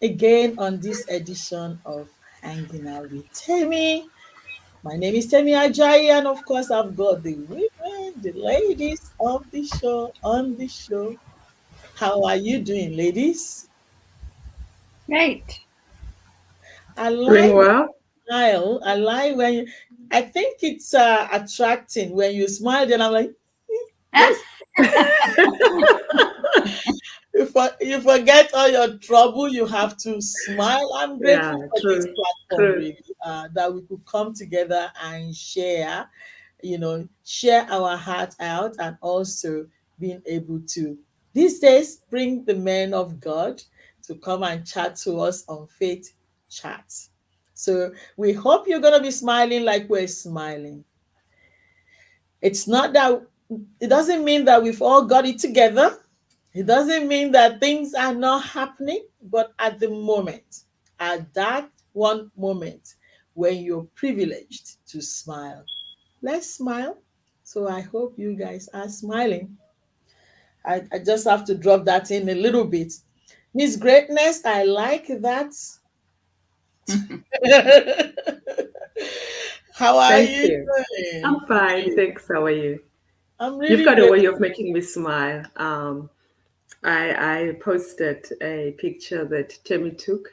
again on this edition of Hanging Out with Temi. My name is Temi Ajayi, and of course, I've got the women, the ladies of the show on the show. How are you doing, ladies? Great. I Doing like the well? smile. I like when I think it's attracting when you smile. Then I'm like, just you forget all your trouble. You have to smile. I'm grateful Yeah, for this true, platform, true. really, that we could come together and share, share our heart out, and also being able to these days bring the men of God to come and chat to us on Faith Chat. So we hope you're going to be smiling like we're smiling. It's not that it doesn't mean that we've all got it together. It doesn't mean that things are not happening, but at the moment, at that one moment when you're privileged to smile, let's smile. So I hope you guys are smiling. I just have to drop that in a little bit. Miss Greatness, I like that. How are Thank you you. I'm doing? fine, thanks. How are you? I'm You've really got a way grateful. of making me smile. I posted a picture that Temi took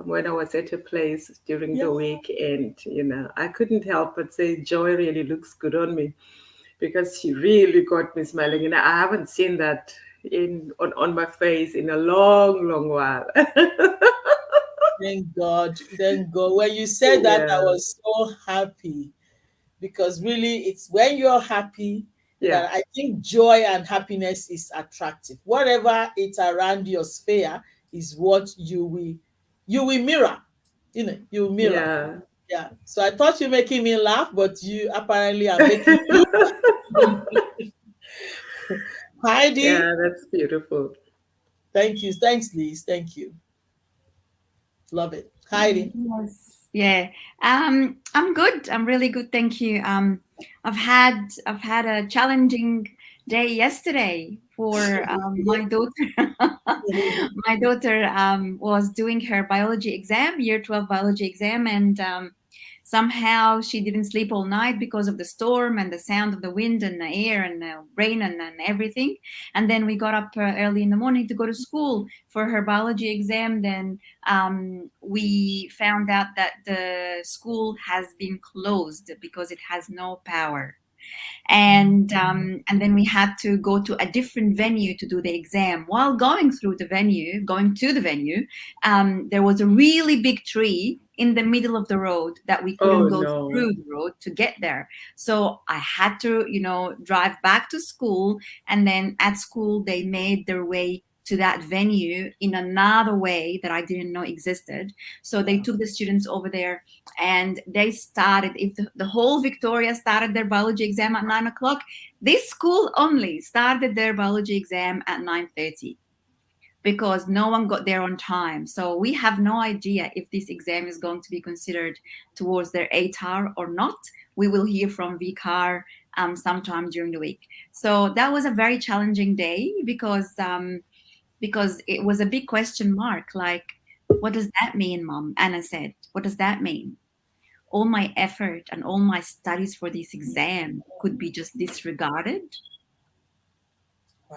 when I was at a place during Yeah, the week, and I couldn't help but say, "Joy really looks good on me," because she really got me smiling, and I haven't seen that on my face in a long, long while. thank God. Thank God. When you said that, I Yeah, was so happy because really it's when you're happy yeah. that I think joy and happiness is attractive. Whatever it's around your sphere is what you will mirror. You will mirror. Yeah. Yeah. So I thought you're making me laugh, but you apparently are making you. Heidi, Yeah, that's beautiful. thank you. Thanks, Liz. Thank you. Love it. Heidi. Yes. Yeah. I'm good. I'm really good. Thank you. I've had a challenging day yesterday for my daughter. My daughter was doing her biology exam, year 12 biology exam, and somehow she didn't sleep all night because of the storm and the sound of the wind and the air and the rain and everything. And then we got up early in the morning to go to school for her biology exam. Then we found out that the school has been closed because it has no power, and then we had to go to a different venue to do the exam. While going to the venue, there was a really big tree in the middle of the road that we couldn't Oh go no. through the road to get there. So I had to, drive back to school, and then at school they made their way to that venue in another way that I didn't know existed. So they Wow. took the students over there, and they started, if the whole Victoria started their biology exam at 9 o'clock, this school only started their biology exam at 9:30 because no one got there on time. So we have no idea if this exam is going to be considered towards their ATAR or not. We will hear from VCAR sometime during the week. So that was a very challenging day because it was a big question mark. Like, what does that mean, Mom? Anna said, what does that mean? All my effort and all my studies for this exam could be just disregarded.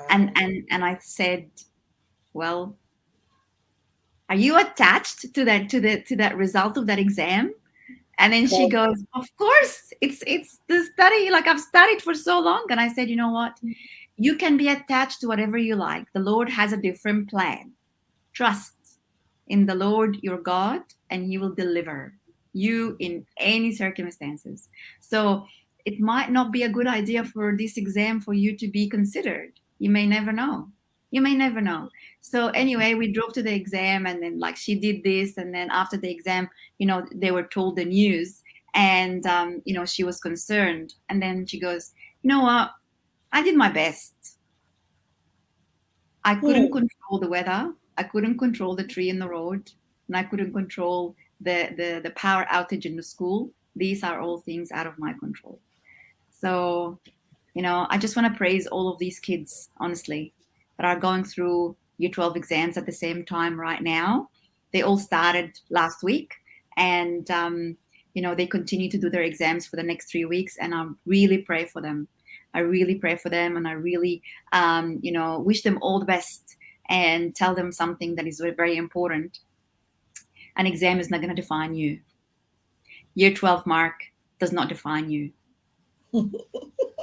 and Wow. and and I said, well, are you attached to that result of that exam? And then she Come goes, of course, it's the study, like I've studied for so long. And I said, you know what, you can be attached to whatever you like. The Lord has a different plan. Trust in the Lord your God, and he will deliver you in any circumstances. So it might not be a good idea for this exam for you to be considered. You may never know. You may never know. So anyway, we drove to the exam, and then like she did this, and then after the exam, they were told the news, and she was concerned, and then she goes, you know what? I did my best. I couldn't on. control the weather. I couldn't control the tree in the road, and I couldn't control the power outage in the school. These are all things out of my control. So, I just want to praise all of these kids, honestly, that are going through year 12 exams at the same time right now. They all started last week, and they continue to do their exams for the next 3 weeks. And I really pray for them. I really pray for them, and I really, wish them all the best and tell them something that is very, very important. An exam is not going to define you. Year 12 mark does not define you.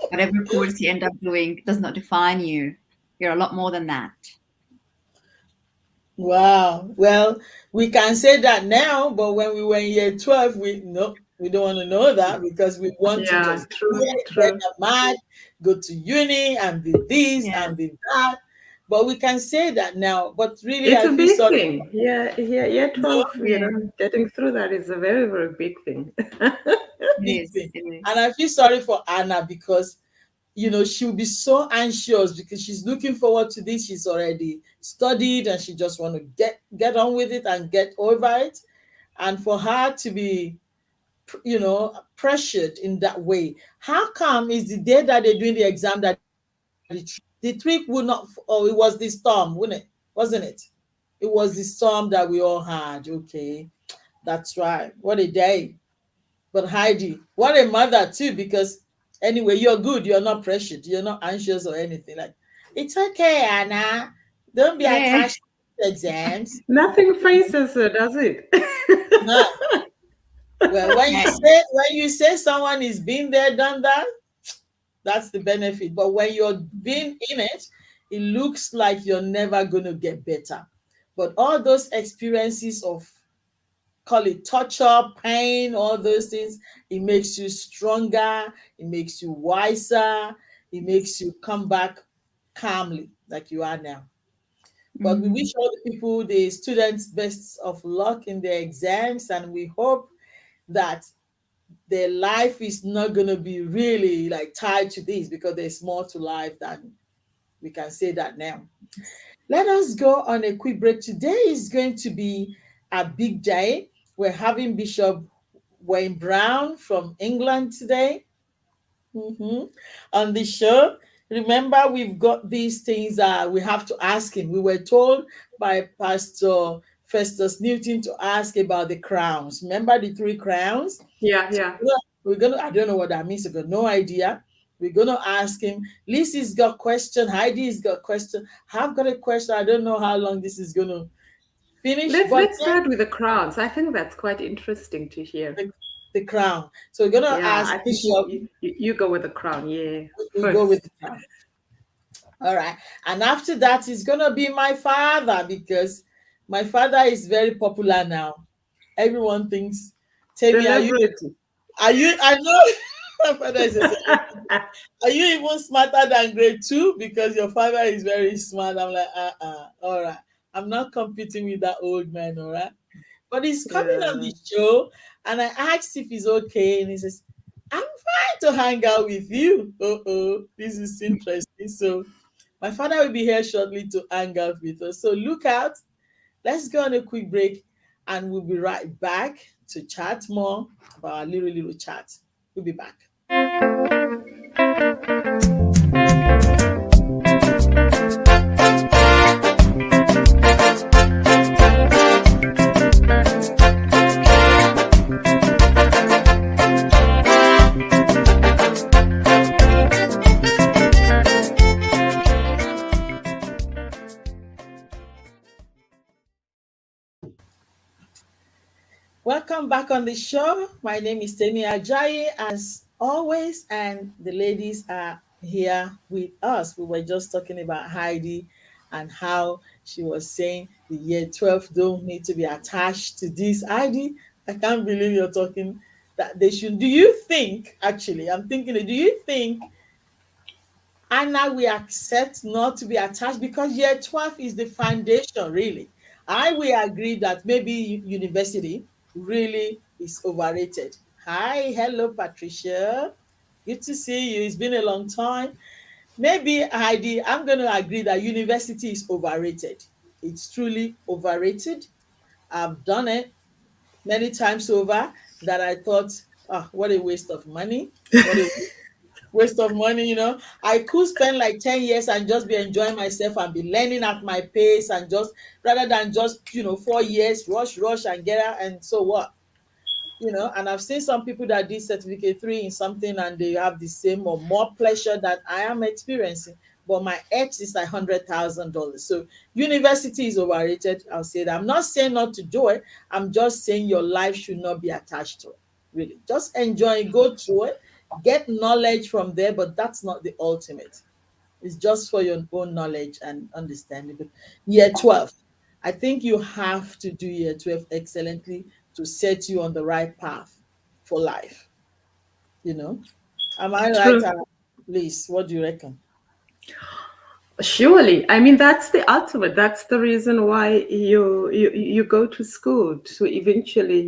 Whatever course you end up doing does not define you. You're a lot more than that. Wow. Well, we can say that now, but when we were in year 12, we don't want to know that because we want to Yeah, just true, get true. a match, go to uni and be this Yes, and be that. But we can say that now. But really, It's I a feel big sorry. thing. Yeah, yeah, yeah. No, 12. yes, Getting through that is a very, very big thing. it big is. thing. It is. And I feel sorry for Anna because she'll be so anxious because she's looking forward to this. She's already studied and she just want to get on with it and get over it. And for her to be pressured in that way, how come is the day that they're doing the exam that the trick would not, oh, it was the storm, wouldn't it? Wasn't it? It was the storm that we all had. Okay, that's right. What a day. But Heidi, what a mother too, because anyway, you're good. You're not pressured. You're not anxious or anything. Like, it's okay, Anna. Don't be Yeah. attached to exams. Nothing faces her, does it? No. Well, when you Yeah. say someone is been there, done that, that's the benefit. But when you're being in it, it looks like you're never gonna get better. But all those experiences of, call it torture, pain, all those things, it makes you stronger, it makes you wiser, it makes you come back calmly like you are now. But we Mm. wish all the people, the students, best of luck in their exams, and we hope that their life is not going to be really like tied to this because there's more to life than we can say that now. Let us go on a quick break. Today is going to be a big day. We're having Bishop Wayne Brown from England today, on the show. Remember, we've got these things we have to ask him. We were told by Pastor Festus Newton to ask about the crowns. Remember the three crowns? Yeah, So yeah. we're gonna, I don't know what that means. I've got no idea. We're gonna ask him. Lizzie's got question. Heidi's got question. I've got a question. I don't know how long this is gonna finish, but Let's start with the crowns. I think that's quite interesting to hear. yeah, the crown. So we're gonna Yeah, ask I think Bishop. you go with the crown. Yeah, We go with first. the crown. All right. And after that, it's gonna be my father because my father is very popular now. Everyone thinks, Temi, Celebrity. are you I know my father is a celebrity. Are you even smarter than grade two? Because your father is very smart. I'm like, all right. I'm not competing with that old man, all right. But he's coming on Yeah. the show, and I asked if he's okay, and he says, I'm fine to hang out with you. Oh, this is interesting. So my father will be here shortly to hang out with us. So look out. Let's go on a quick break, and we'll be right back to chat more about our little chat. We'll be back. Welcome back on the show. My name is Temi Ajayi, as always, and the ladies are here with us. We were just talking about Heidi and how she was saying the year 12 don't need to be attached to this. Heidi, I can't believe you're talking that they should. Do you think, actually, I'm thinking, do you think and now we accept not to be attached because year 12 is the foundation, really? I will agree that maybe university really is overrated. Hi, hello, Patricia. Good to see you. It's been a long time. Maybe Heidi, I'm going to agree that university is overrated. It's truly overrated. I've done it many times over that I thought, what a waste of money. What a Waste of money, I could spend like 10 years and just be enjoying myself and be learning at my pace, and just rather than just 4 years rush and get out. And so what? And I've seen some people that did certificate 3 in something and they have the same or more pleasure that I am experiencing, but my edge is like $100,000. So university is overrated. I'll say that. I'm not saying not to do it. I'm just saying your life should not be attached to it. Really, just enjoy, go through it, get knowledge from there, but that's not the ultimate. It's just for your own knowledge and understanding. But year 12, I think you have to do year 12 excellently to set you on the right path for life. You know, am I right, True. Liz? What do you reckon? Surely, I mean that's the ultimate. That's the reason why you go to school to eventually,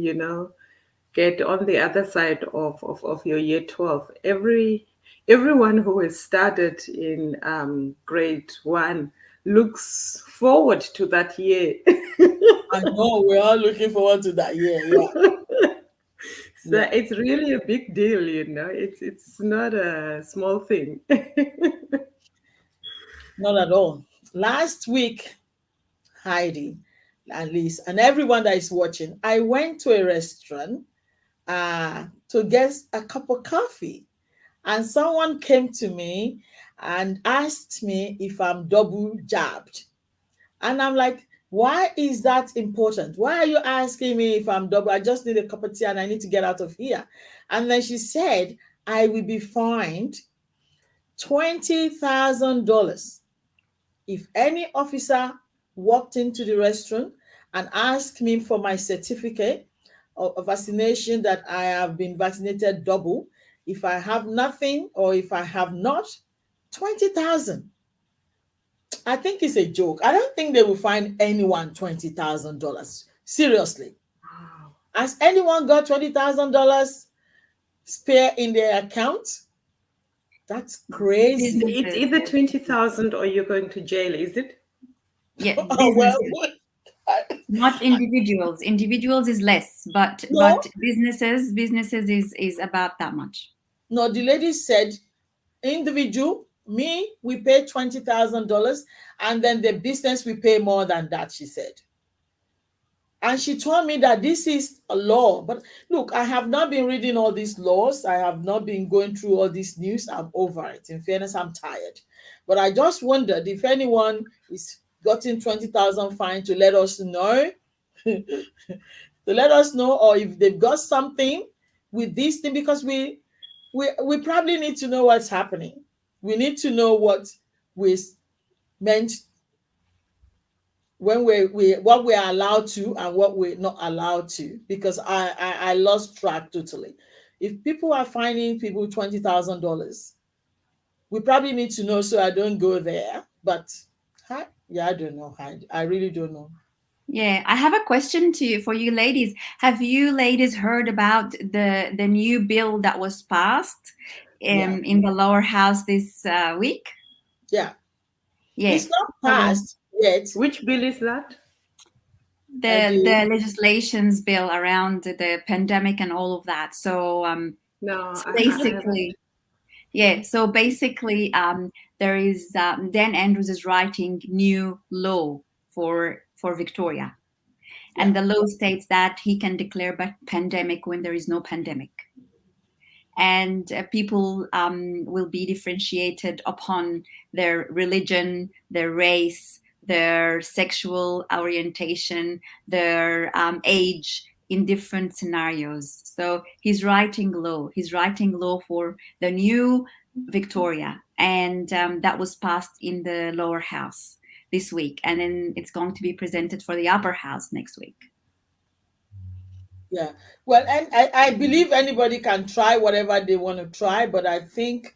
get on the other side of your year 12. Everyone who has started in grade one looks forward to that year. I know we're all looking forward to that year. Yeah, So yeah, it's really a big deal, It's not a small thing. not at all. Last week, Heidi, at least, and everyone that is watching, I went to a restaurant to get a cup of coffee. And someone came to me and asked me if I'm double jabbed. And I'm like, why is that important? Why are you asking me if I'm double? I just need a cup of tea and I need to get out of here. And then she said, I will be fined $20,000 if any officer walked into the restaurant and asked me for my certificate of vaccination that I have been vaccinated double. If I have nothing or if I have not, 20,000. I think it's a joke. I don't think they will find anyone $20,000. Seriously. Has anyone got $20,000 spare in their account? That's crazy. It's Businesses, either 20,000 or you're going to jail, is it? yeah, Oh, well, businesses, I, not individuals. Individuals is less, but no, businesses is about that much. no, the lady said individual, me, we pay $20,000, and then the business we pay more than that, she said. And she told me that this is a law. But look, I have not been reading all these laws. I have not been going through all this news. I'm over it. In fairness, I'm tired. But I just wondered if anyone is getting 20,000 fine to let us know, to let us know, or if they've got something with this thing, because we probably need to know what's happening. We need to know what we meant when we what we're allowed to and what we're not allowed to, because I lost track totally. If people are finding people $20,000, we probably need to know so I don't go there. But yeah, I don't know. I really don't know. Yeah, I have a question to you for you ladies. Have you ladies heard about the new bill that was passed Yeah, in the lower house this week? yeah. Yeah. It's not So passed yet. Which bill is that? the legislations bill around the pandemic and all of that. No, So I haven't. basically, yeah. So basically, there is Dan Andrews is writing new law for Victoria, Yeah, and the law states that he can declare pandemic when there is no pandemic, and people will be differentiated upon their religion, their race, their sexual orientation, their age in different scenarios. So he's writing law. He's writing law for the new Victoria, and that was passed in the lower house this week, and then it's going to be presented for the upper house next week. yeah. Well, and I believe anybody can try whatever they want to try, but I think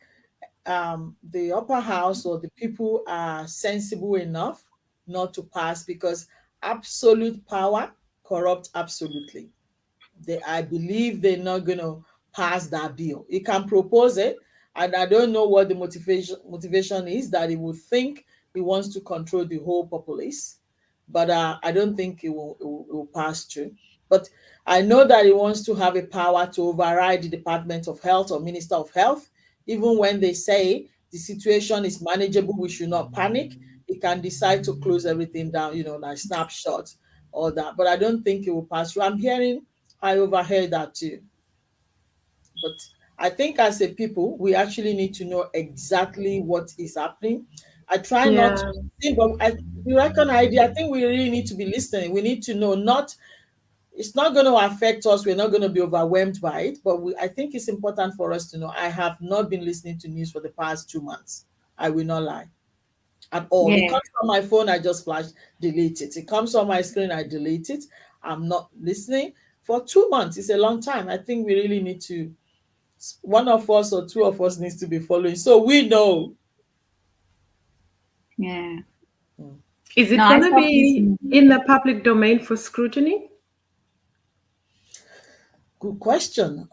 the upper house or the people are sensible enough not to pass, because absolute power corrupt absolutely. I believe they're not going to pass that bill. He can propose it, and I don't know what the motivation is, that he would think he wants to control the whole populace, but I don't think it will pass through. But I know that he wants to have a power to override the Department of Health or Minister of Health, Even when they say the situation is manageable, we should not panic. It can decide to close everything down, like snapshot, all that. But I don't think it will pass through. I overheard that too. But I think as a people, we actually need to know exactly what is happening. I try not to Yeah. think, but you reckon I think we really need to be listening. We need to know, not it's not going to affect us. We're not going to be overwhelmed by it, but I think it's important for us to know. I have not been listening to news for the past 2 months. I will not lie at all. It Yeah. comes from my phone, I just flash delete it. It comes on my screen, I delete it. I'm not listening for 2 months. It's a long time. I think we really need to, one of us or two of us needs to be following so we know. Yeah. Hmm. Is No, it I going to stopped be listening. in the public domain for scrutiny? Good question.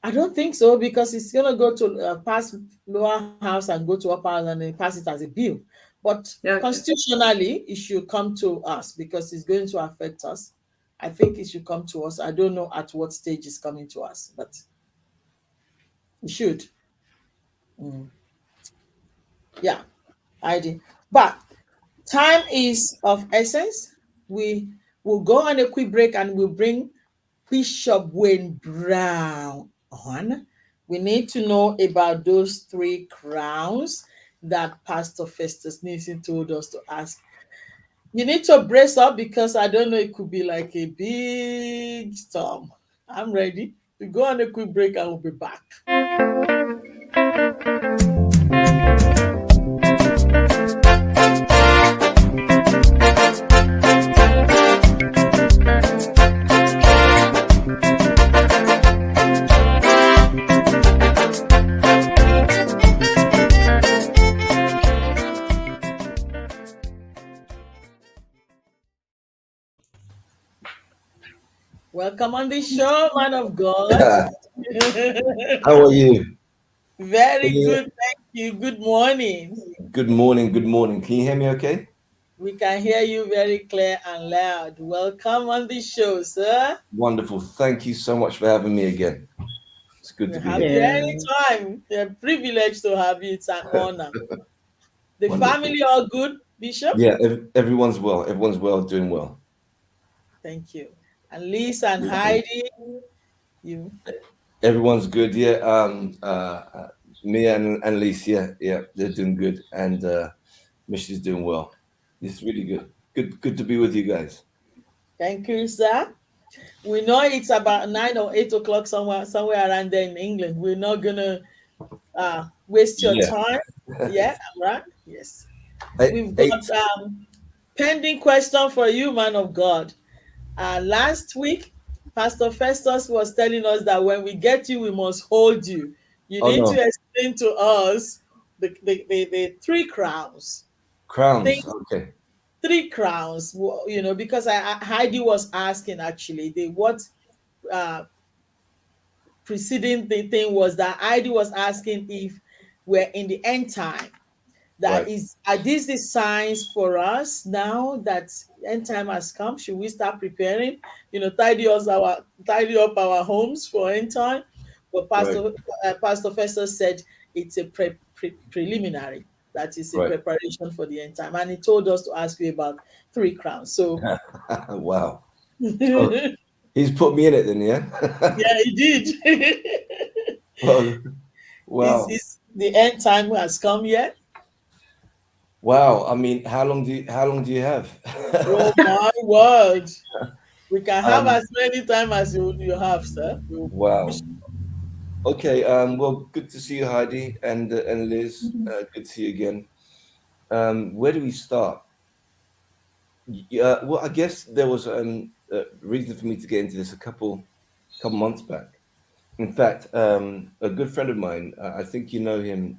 I don't think so, because it's going to go to pass lower house and go to upper house and then pass it as a bill. But Okay. constitutionally, it should come to us because it's going to affect us. I think it should come to us. I don't know at what stage it's coming to us, but it should. Mm. Yeah, I did. But time is of essence. We will go on a quick break and we'll bring Bishop Wayne Brown on. We need to know about those 3 crowns that Pastor Festus Nielsen told us to ask. You need to brace up because I don't know, it could be like a big storm. I'm ready. We go on a quick break and we'll be back. Welcome on the show, man of God. How are you? Can Very you? good. Thank you. Good morning. Good morning. Good morning. Can you hear me okay? We can hear you very clear and loud. Welcome on the show, sir. Wonderful. Thank you so much for having me again. It's good We to be have here. you Yeah. anytime. We're privileged to have you. It's an honor. The Wonderful. family all good, Bishop? Yeah, everyone's well. Everyone's well, doing well. Thank you. And Lisa and Beautiful. Heidi, you Everyone's good. Yeah. Mia and Lisa, yeah, they're doing good, and Missy's doing well. It's really good. Good to be with you guys. thank you, sir. We know it's about 9 or 8 o'clock somewhere around there in England. We're not gonna waste your Yeah. time. Yeah, right? Yes. We've got Eight. pending question for you, man of God. Last week, Pastor Festus was telling us that when we get you, we must hold you. You Oh need to no, explain to us the 3 crowns. Think crowns. Okay. 3 crowns, because Heidi was asking actually, the what uh, preceding the thing was that Heidi was asking if we're in the end time. That Right. is, are these the signs for us now that end time has come? Should we start preparing? Tidy up our homes for end time. But Right. Pastor Festus said it's a preliminary. That is a Right. preparation for the end time, and he told us to ask you about 3 crowns. So, Wow. So yeah, he's put me in it then, yeah. he did. Well, is wow. is the end time has come yet? Wow. I mean, how long do you have? Oh my word! We can have um, as many time as you have, sir. We wow. Okay. Well, good to see you, Heidi and Liz. Good to see you again. Where do we start? Yeah. Well, I guess there was a reason for me to get into this a couple months back. In fact, a good friend of mine, I think you know him,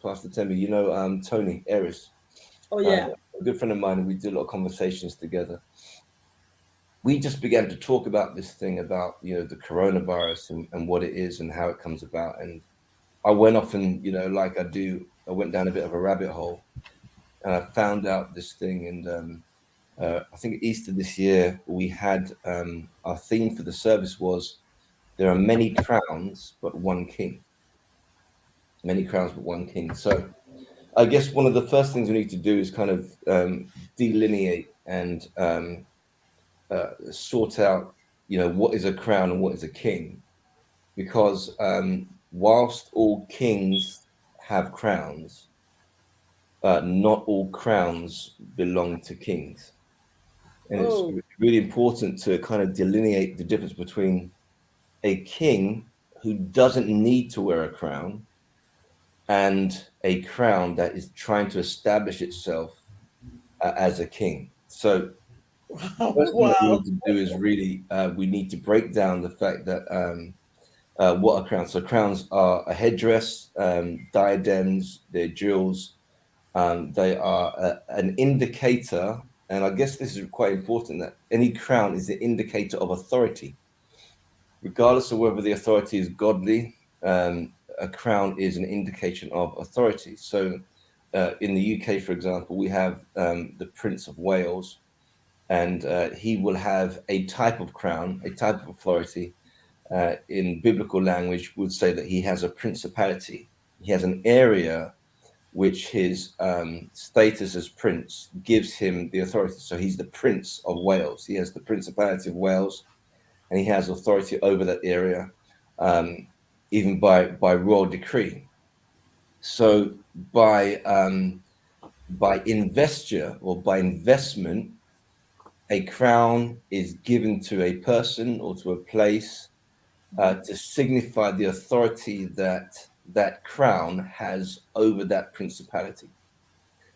Pastor Temi. You know, Tony Eris. Oh Uh, yeah. a good friend of mine, and we did a lot of conversations together. We just began to talk about this thing about the coronavirus and what it is and how it comes about. And I went off and like I do, I went down a bit of a rabbit hole and I found out this thing. And I think Easter this year we had our theme for the service was there are many crowns but one king. many crowns but one king. So I guess one of the first things we need to do is kind of delineate and sort out, what is a crown and what is a king, because whilst all kings have crowns, not all crowns belong to kings. And it's Oh, really important to kind of delineate the difference between a king who doesn't need to wear a crown and a crown that is trying to establish itself as a king. So the first thing that we wow. need to do is really we need to break down the fact that what are crowns? So crowns are a headdress, diadems, they're jewels. They are an indicator, and I guess this is quite important, that any crown is an indicator of authority, regardless of whether the authority is godly. A crown is an indication of authority. So, in the UK, for example, we have the Prince of Wales, and he will have a type of crown, a type of authority. In biblical language, would say that he has a principality. He has an area which his status as prince gives him the authority. So he's the Prince of Wales. He has the Principality of Wales, and he has authority over that area, um, even by royal decree. So by investure or by investment, a crown is given to a person or to a place to signify the authority that that crown has over that principality.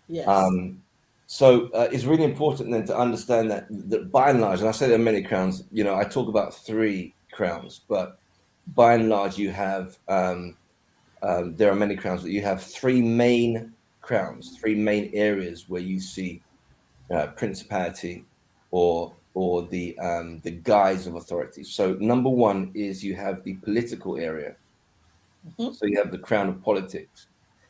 Yes. Um, so it's really important then to understand that by and large, and I say there are many crowns, I talk about three crowns, but by and large, you have there are many crowns, but you have three main crowns, three main areas where you see principality or the guise of authority. So number one is you have the political area. Mhm. So you have the crown of politics.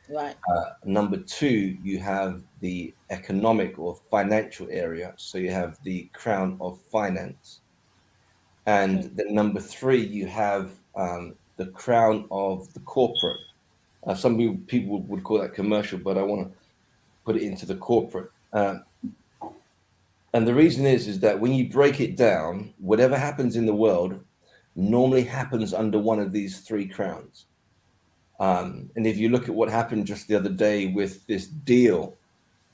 Right. Number two, you have the economic or financial area. So you have the crown of finance. And Mm. then number three, you have the crown of the corporate. Some people would call that commercial, but I want to put it into the corporate. And the reason is that when you break it down, whatever happens in the world normally happens under one of these three crowns. And if you look at what happened just the other day with this deal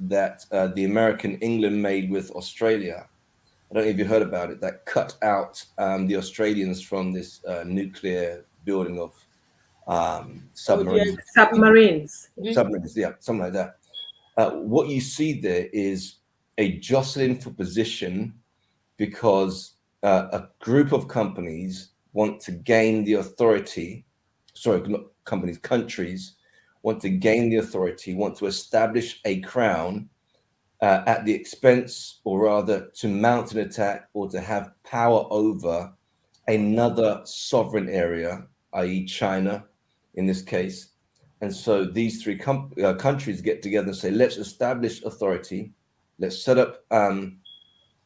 that the American England made with Australia, I don't know if you heard about it, that cut out the Australians from this nuclear building of Oh, dear. submarines. Submarines. Submarines, yeah, something like that. What you see there is a jostling for position because a group of companies want to gain the authority. Sorry, not companies, countries want to gain the authority, want to establish a crown at the expense, or rather, to mount an attack or to have power over another sovereign area, i.e., China in this case. And so these three countries get together and say, let's establish authority, let's set up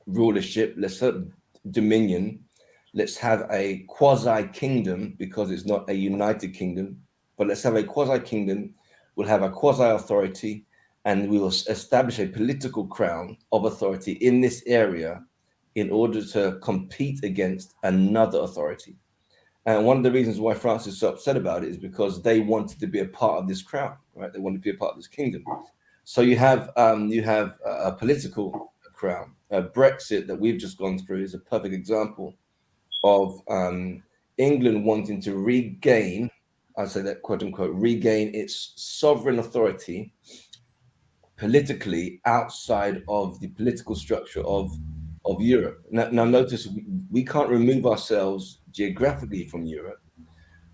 rulership, let's set up dominion, let's have a quasi kingdom because it's not a united kingdom, but let's have a quasi kingdom, we'll have a quasi authority, and we will establish a political crown of authority in this area in order to compete against another authority. And one of the reasons why France is so upset about it is because they wanted to be a part of this crown, right? They wanted to be a part of this kingdom. So you have a political crown. Brexit that we've just gone through is a perfect example of England wanting to regain, I say that quote unquote, regain its sovereign authority politically outside of the political structure of Europe. Now notice we can't remove ourselves geographically from Europe,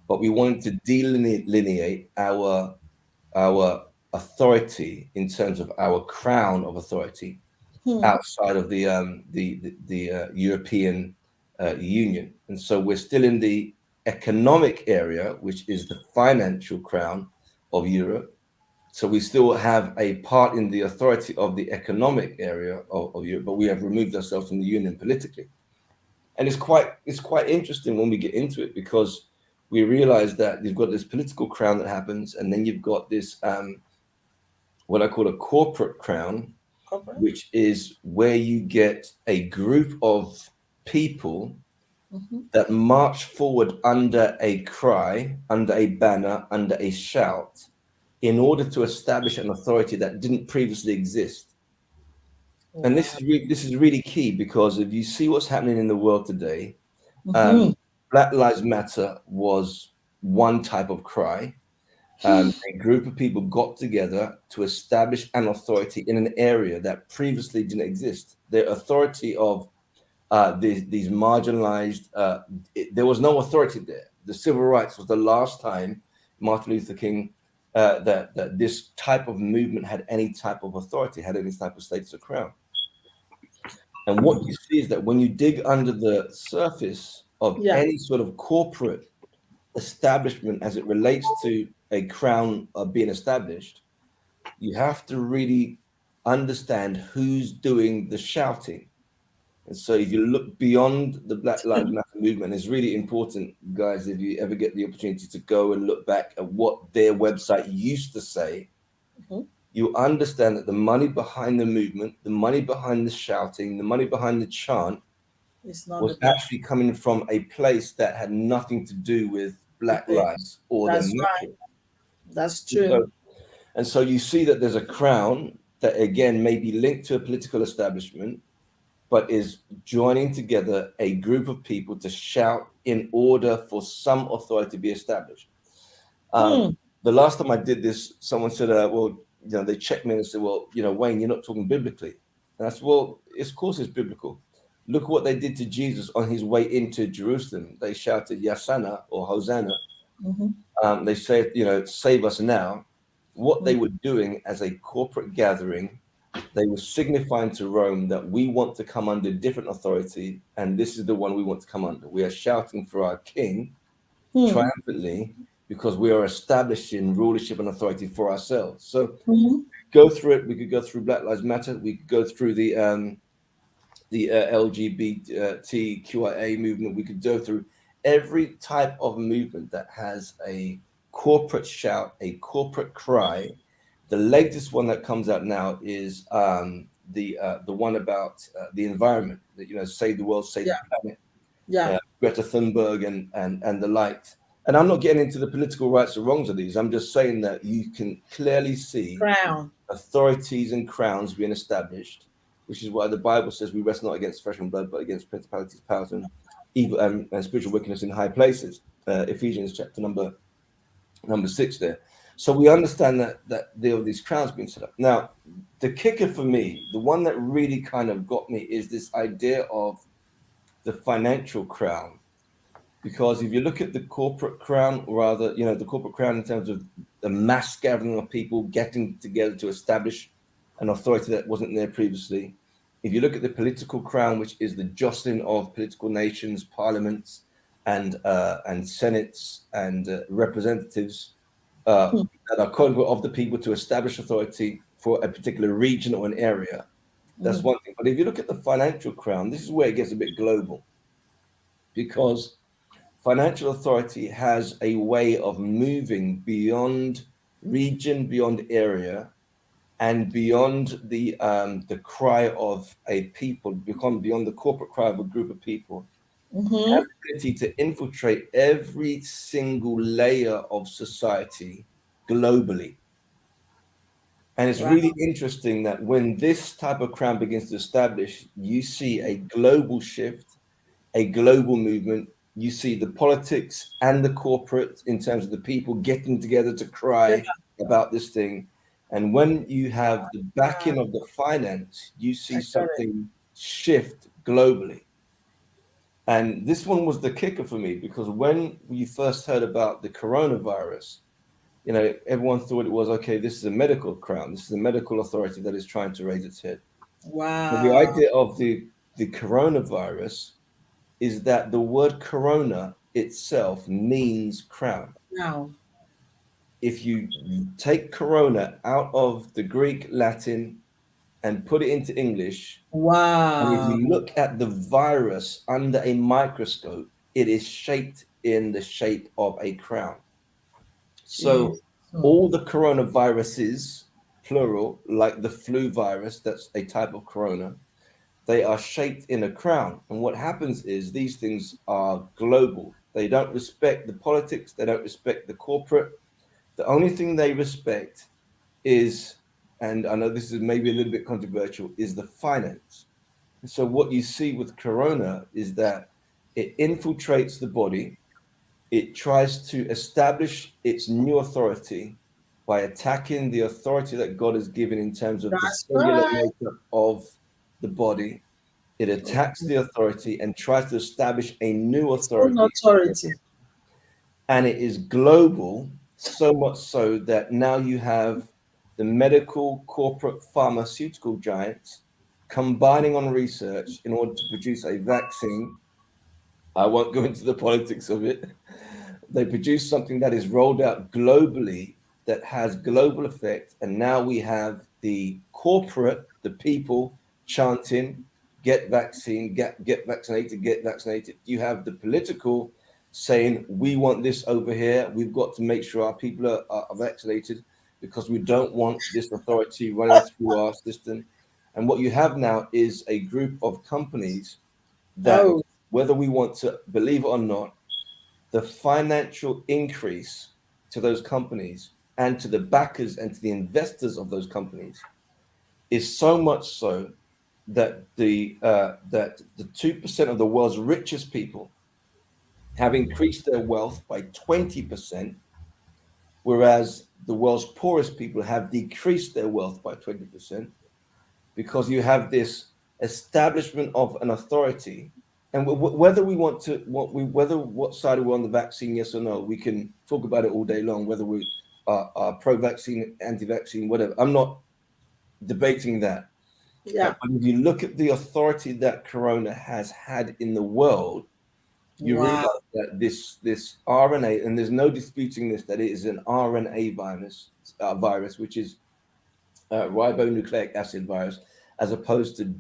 but we wanted to delineate our authority in terms of our crown of authority Hmm. outside of the European Union, and so we're still in the economic area, which is the financial crown of Europe. So we still have a part in the authority of the economic area of Europe, but we have removed ourselves from the union politically. And it's quite interesting when we get into it, because we realize that you've got this political crown that happens, and then you've got this what I call a corporate crown, Corporate. which is where you get a group of people Mm-hmm. that march forward under a cry, under a banner, under a shout, in order to establish an authority that didn't previously exist. And Wow. this is really key, because if you see what's happening in the world today, Mm-hmm. Black Lives Matter was one type of cry. A group of people got together to establish an authority in an area that previously didn't exist. The authority of these marginalized, there was no authority there. The civil rights was the last time Martin Luther King, that this type of movement had any type of authority, had any type of status or crown. And what you see is that when you dig under the surface of Yeah. any sort of corporate establishment as it relates to a crown being established, you have to really understand who's doing the shouting. And so if you look beyond the Black Lives Matter movement, it's really important, guys, if you ever get the opportunity to go and look back at what their website used to say, Mhm. you understand that the money behind the movement, the money behind the shouting, the money behind the chant It's not the was best. actually coming from a place that had nothing to do with Black lives or their That's right. message. That's And true. so, and so you see that there's a crown that again may be linked to a political establishment, but is joining together a group of people to shout in order for some authority to be established. Hmm. The last time I did this, someone said, well, they checked me and said, well, Wayne, you're not talking biblically. And I said, well, of course it's biblical. Look what they did to Jesus on his way into Jerusalem. They shouted, Yasana or Hosanna. Mm-hmm. They said, save us now. What Mm. they were doing as a corporate gathering, they were signifying to Rome that we want to come under different authority, and this is the one we want to come under. We are shouting for our king Hmm. triumphantly because we are establishing rulership and authority for ourselves. So Mhm. go through it. We could go through Black Lives Matter. We could go through the LGBTQIA movement. We could go through every type of movement that has a corporate shout, a corporate cry. The latest one that comes out now is the one about the environment. That save the world, save Yeah. the planet. Yeah. Greta Thunberg and the like. And I'm not getting into the political rights or wrongs of these. I'm just saying that you can clearly see Crown. authorities and crowns being established, which is why the Bible says we wrestle not against flesh and blood, but against principalities, powers, and evil and spiritual wickedness in high places. Ephesians chapter number 6 there. So we understand that there are these crowns being set up. Now, the kicker for me, the one that really kind of got me, is this idea of the financial crown. Because if you look at the corporate crown, or rather, the corporate crown in terms of the mass gathering of people getting together to establish an authority that wasn't there previously. If you look at the political crown, which is the jostling of political nations, parliaments, and senates and representatives Hmm. that are called of the people to establish authority for a particular region or an area, that's Mm. one thing. But if you look at the financial crown, this is where it gets a bit global, because financial authority has a way of moving beyond region, beyond area, and beyond the cry of a people, beyond the corporate cry of a group of people. It has Mm-hmm. the ability to infiltrate every single layer of society globally. And it's Wow. really interesting that when this type of crown begins to establish, you see a global shift, a global movement. You see the politics and the corporate in terms of the people getting together to Yeah. cry about this thing. And when you have the backing of the finance, you see I got it. something shift globally. And this one was the kicker for me, because when you first heard about the coronavirus, everyone thought it was, okay, this is a medical crown. This is a medical authority that is trying to raise its head. But the Wow. idea of the coronavirus is that the word corona itself means crown. Now. If you take corona out of the Greek, Latin, and put it into English, and if Wow. you look at the virus under a microscope, it is shaped in the shape of a crown. So Jeez. Hmm. all the coronaviruses, plural, like the flu virus, that's a type of corona, they are shaped in a crown. And what happens is these things are global. They don't respect the politics, they don't respect the corporate. The only thing they respect is, and I know this is maybe a little bit controversial, is the finance. So what you see with corona is that it infiltrates the body. It tries to establish its new authority by attacking the authority that God has given in terms of the That's cellular right. makeup of the body. It attacks the authority and tries to establish a new Its own authority. authority. And it is global, so much so that now you have the medical, corporate, pharmaceutical giants combining on research in order to produce a vaccine. I won't go into the politics of it. They produce something that is rolled out globally that has global effect. And now we have the corporate, the people chanting, get vaccine, get vaccinated, get vaccinated. You have the political saying, we want this over here. We've got to make sure our people are vaccinated because we don't want this authority running through our system. And what you have now is a group of companies that, Oh, whether we want to believe it or not, the financial increase to those companies and to the backers and to the investors of those companies is so much so that the 2% of the world's richest people have increased their wealth by 20%, whereas the world's poorest people have decreased their wealth by 20%, because you have this establishment of an authority. And whether we want to, whether what side we're on the vaccine, yes or no, we can talk about it all day long. Whether we are pro-vaccine, anti-vaccine, whatever. I'm not debating that. yeah. But if you look at the authority that Corona has had in the world, you Wow. realize that this RNA, and there's no disputing this, that it is an RNA virus, which is ribonucleic acid virus, as opposed to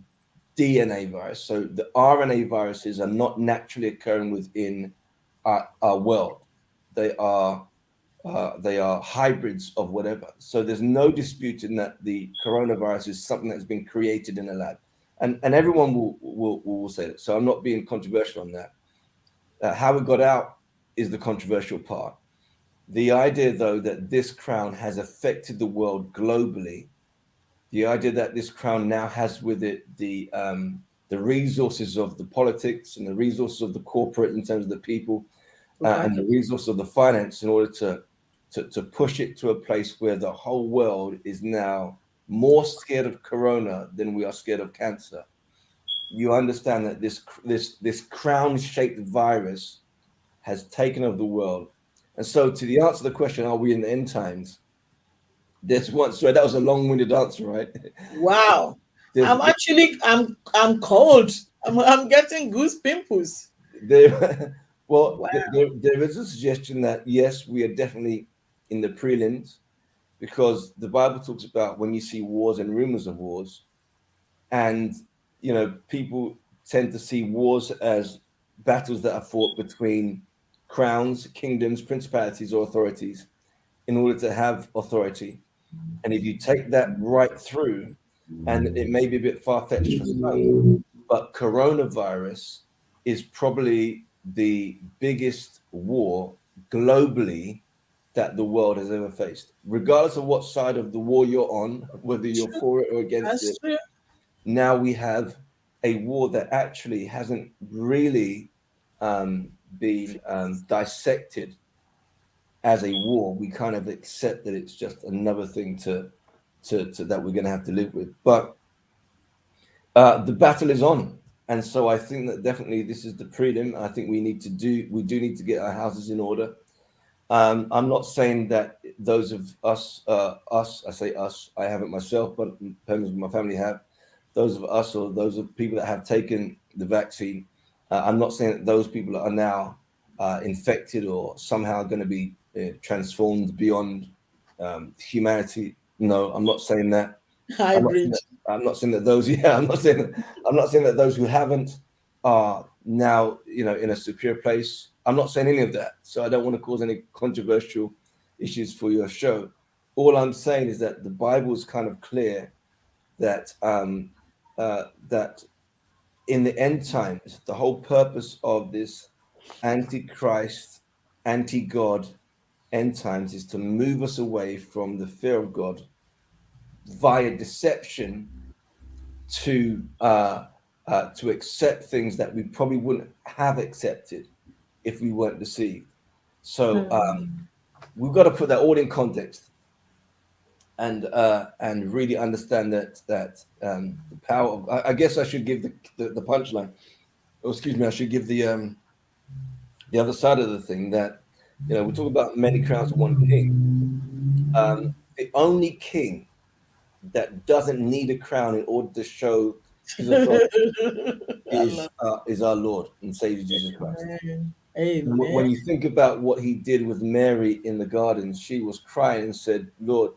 DNA virus. So the RNA viruses are not naturally occurring within our world. They are hybrids of whatever. So there's no disputing that the coronavirus is something that's been created in a lab, and everyone will say that. So I'm not being controversial on that. How it got out is the controversial part. The idea, though, that this crown has affected the world globally, the idea that this crown now has with it the resources of the politics and the resources of the corporate in terms of the people, and Right. the resources of the finance in order to push it to a place where the whole world is now more scared of corona than we are scared of cancer. You understand that this crown-shaped virus has taken over the world. And so, to the answer to the question, are we in the end times? There's one. Sorry, that was a long-winded answer, right? Wow. There's I'm cold. I'm getting goose pimples. there. Well, Wow. there is a suggestion that yes, we are definitely in the prelims, because the Bible talks about when you see wars and rumors of wars, and people tend to see wars as battles that are fought between crowns, kingdoms, principalities, or authorities in order to have authority. And if you take that right through, and it may be a bit far-fetched for some, but coronavirus is probably the biggest war globally that the world has ever faced. Regardless of what side of the war you're on, whether you're True. for it or against That's it, true. now we have a war that actually hasn't really been dissected as a war. We kind of accept that it's just another thing to that we're going to have to live with. But the battle is on, and so I think that definitely this is the prelim. I think we do need to get our houses in order. I'm not saying that those of us, I say us, I haven't myself, but members of my family have. Those of us, or those of people that have taken the vaccine, I'm not saying that those people are now infected or somehow going to be transformed beyond humanity. No, I'm not saying that. I'm not saying Hybrid. that, I'm not saying that those, yeah, I'm not saying that those who haven't are now, in a secure place. I'm not saying any of that, so I don't want to cause any controversial issues for your show. All I'm saying is that the Bible is kind of clear that that in the end times, the whole purpose of this antichrist, anti-God end times is to move us away from the fear of God via deception to accept things that we probably wouldn't have accepted if we weren't deceived. So we've got to put that all in context and really understand that the power of. I guess I should give the punchline. Oh, excuse me. I should give the other side of the thing that we talk about many crowns and one king. The only king that doesn't need a crown in order to show his authority I love is our Lord and Savior Jesus Christ. it. And Amen. when you think about what he did with Mary in the garden, she was crying and said, Lord,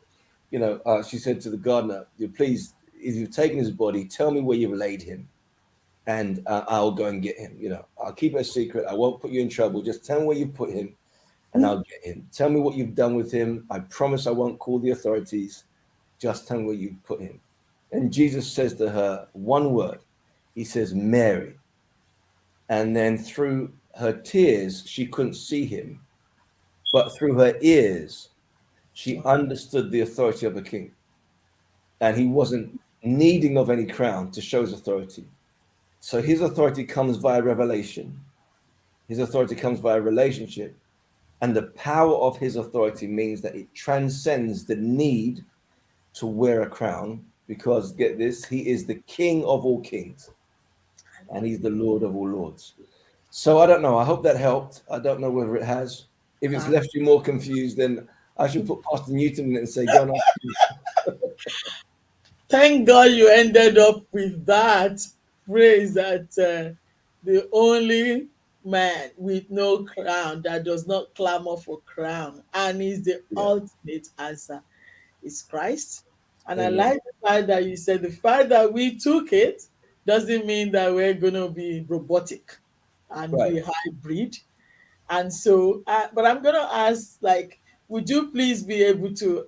she said to the gardener, please, if you've taken his body, tell me where you've laid him and I'll go and get him. I'll keep it a secret. I won't put you in trouble. Just tell me where you put him and I'll get him. Tell me what you've done with him. I promise I won't call the authorities. Just tell me where you put him. And Jesus says to her one word. He says, Mary. And then through her tears, she couldn't see him. But through her ears, she understood the authority of a king. And he wasn't needing of any crown to show his authority. So his authority comes via revelation. His authority comes via relationship. And the power of his authority means that it transcends the need to wear a crown, because get this, he is the King of all kings and he's the Lord of all lords. So I don't know. I hope that helped. I don't know whether it has. If it's left you more confused, then I should put Pastor Newton in it and say, go on. Thank God you ended up with that phrase that the only man with no crown that does not clamor for crown and is the Yeah. ultimate answer is Christ. And I Amen. like the fact that you said the fact that we took it doesn't mean that we're going to be robotic and Right. be hybrid. And so, but I'm going to ask, like, would you please be able to,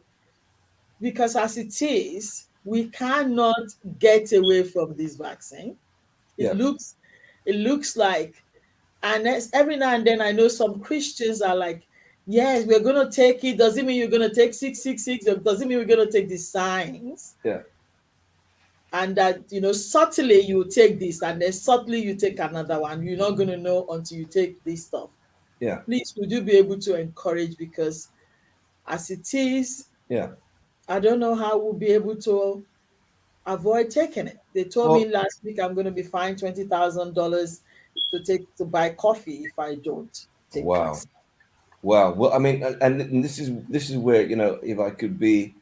because as it is, we cannot get away from this vaccine. It Yeah. looks, it looks like, and every now and then I know some Christians are like, yes, we're going to take it. Does it mean you're going to take 666? Or does it mean we're going to take the signs? Yeah. And that, subtly you take this and then subtly you take another one. You're not going to know until you take this stuff. Yeah. Please, would you be able to encourage? Because as it is, Yeah. I don't know how we'll be able to avoid taking it. They told me Well, last week I'm going to be fined $20,000 to buy coffee if I don't take the wow. vaccine. Wow. Well, I mean, and this is where, if I could be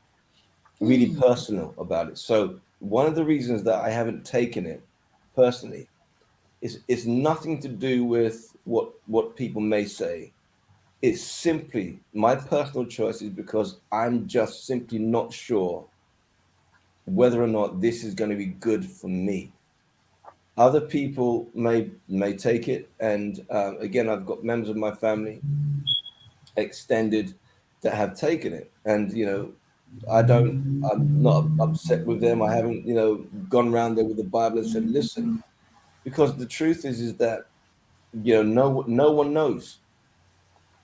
really personal about it. So one of the reasons that I haven't taken it personally is it's nothing to do with what people may say. It's simply my personal choice is because I'm just simply not sure whether or not this is going to be good for me. Other people may take it, and again, I've got members of my family extended that have taken it, and I'm not upset with them. I haven't gone around there with the Bible and said, listen, because the truth is that no one knows,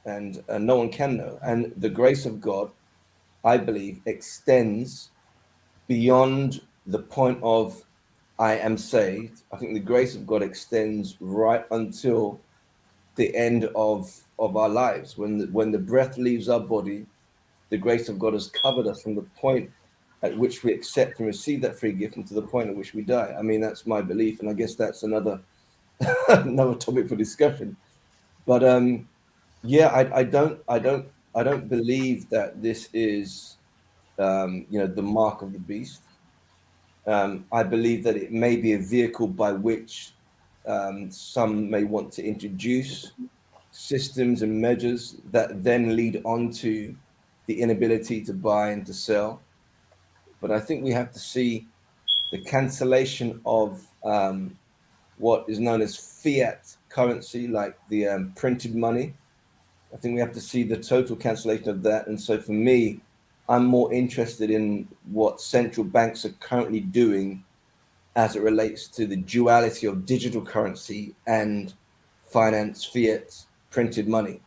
and no one can know, and the grace of God, I believe, extends beyond the point of I am saved. I think the grace of God extends right until the end of our lives. When the breath leaves our body, the grace of God has covered us from the point at which we accept and receive that free gift, and to the point at which we die. I mean, that's my belief, and I guess that's another another topic for discussion. But yeah, I don't believe that this is the mark of the beast. I believe that it may be a vehicle by which some may want to introduce systems and measures that then lead on to the inability to buy and to sell. But I think we have to see the cancellation of what is known as fiat currency, like the printed money. I think we have to see the total cancellation of that. And so for me, I'm more interested in what central banks are currently doing as it relates to the duality of digital currency and finance, fiat, printed money.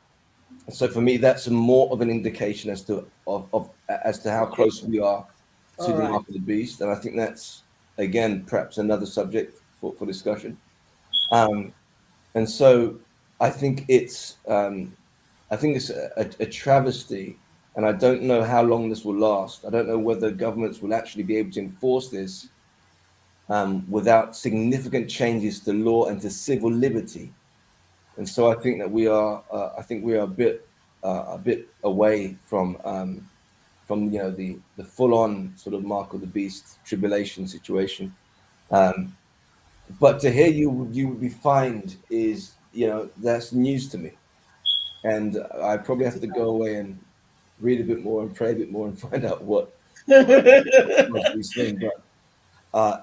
So for me, that's more of an indication as to as to how Okay. close we are to All the right. mark of the beast. And I think that's again perhaps another subject for discussion. Um, and so I think it's a travesty, and I don't know how long this will last. I don't know whether governments will actually be able to enforce this without significant changes to law and to civil liberty. And so I think that we are a bit away from the full on sort of mark of the beast tribulation situation. Um, but to hear you would be fined is that's news to me, and I probably have to go away and read a bit more and pray a bit more and find out what these things. But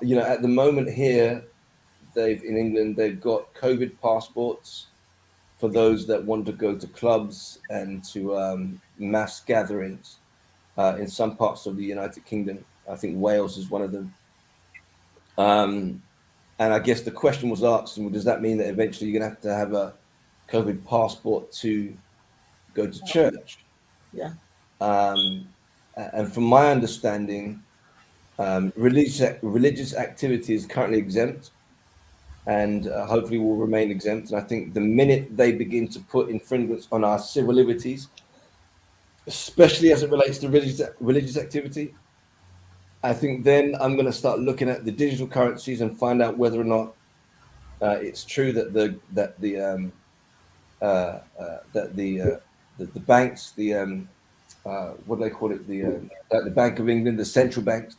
at the moment here, they've in England they've got COVID passports for those that want to go to clubs and to mass gatherings in some parts of the United Kingdom. I think Wales is one of them. Um, and I guess the question was asked, well, does that mean that eventually you're going to have a COVID passport to go to church? Yeah. Um, and from my understanding, religious activity is currently exempt and hopefully will remain exempt. And I think the minute they begin to put infringements on our civil liberties, especially as it relates to religious activity, I think then I'm going to start looking at the digital currencies and find out whether or not it's true that the banks, what do they call it, the Bank of England, the central banks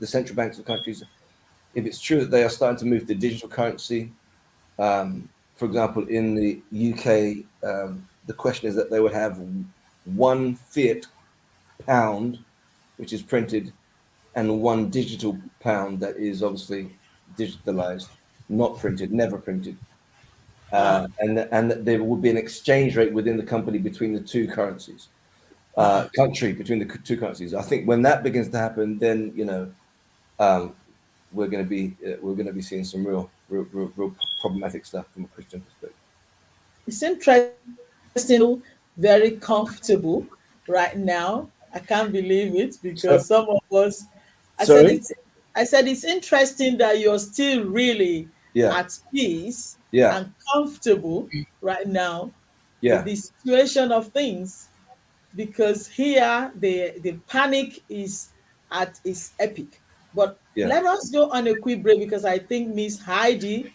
of countries, if it's true that they are starting to move to digital currency. For example, in the UK, the question is that they would have one fiat pound, which is printed, and one digital pound that is obviously digitalized, not printed, never printed. Ah. And that there would be an exchange rate within the company between the two currencies, Ah. country between the two currencies. I think when that begins to happen, then um, we're going to be seeing some real problematic stuff from a Christian perspective. It's interesting, very comfortable right now. I can't believe it So because some of us, I said sorry, it's, I said it's interesting that you're still really yeah, at peace yeah, and comfortable right now with yeah, the situation of things, because here the panic is at its epic. But yeah. let us go on a quick break because I think Miss Heidi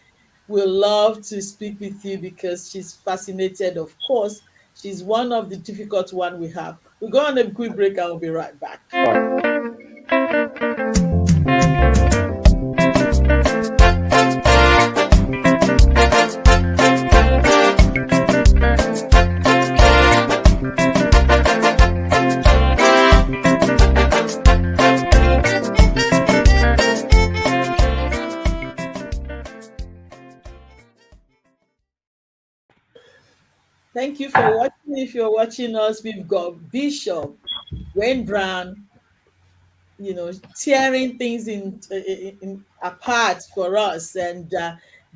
will love to speak with you because she's fascinated. Of course, she's one of the difficult one we have. We'll go on a quick break and we'll be right back. All right. Thank you for watching. If you're watching us, we've got Bishop Wayne Brown, tearing things in apart for us, and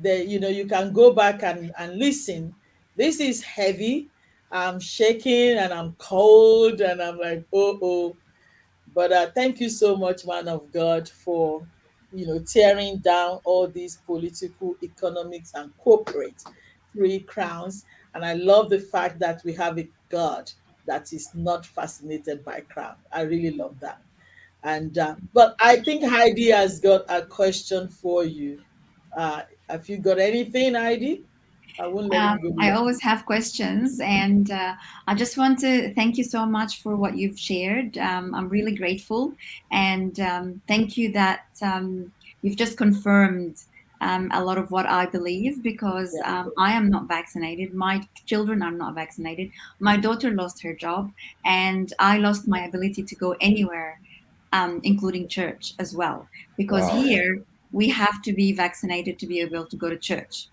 you can go back and listen. This is heavy. I'm shaking and I'm cold and I'm like, oh. But thank you so much, man of God, for tearing down all these political, economics, and corporate three crowns. And I love the fact that we have a God that is not fascinated by crown. I really love that. And but I think Heidi has got a question for you. Have you got anything, Heidi? I won't let him go I without. always have questions, and I just want to thank you so much for what you've shared. I'm really grateful, and thank you that you've just confirmed a lot of what I believe, because Yeah. I am not vaccinated. My children are not vaccinated. My daughter lost her job, and I lost my ability to go anywhere, including church as well, because Wow. here we have to be vaccinated to be able to go to church.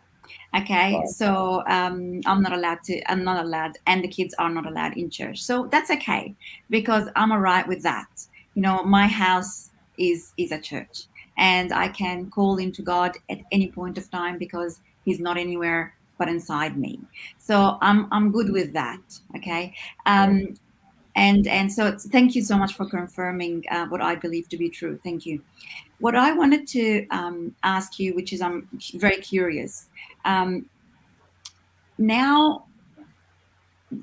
Okay, Wow. so I'm not allowed, and the kids are not allowed in church. So that's okay because I'm all right with that. You know, my house is a church, and I can call into God at any point of time because He's not anywhere but inside me. So I'm good with that. Okay, Wow. um, and so thank you so much for confirming what I believe to be true. Thank you. What I wanted to ask you, which is I'm very curious. Um, Now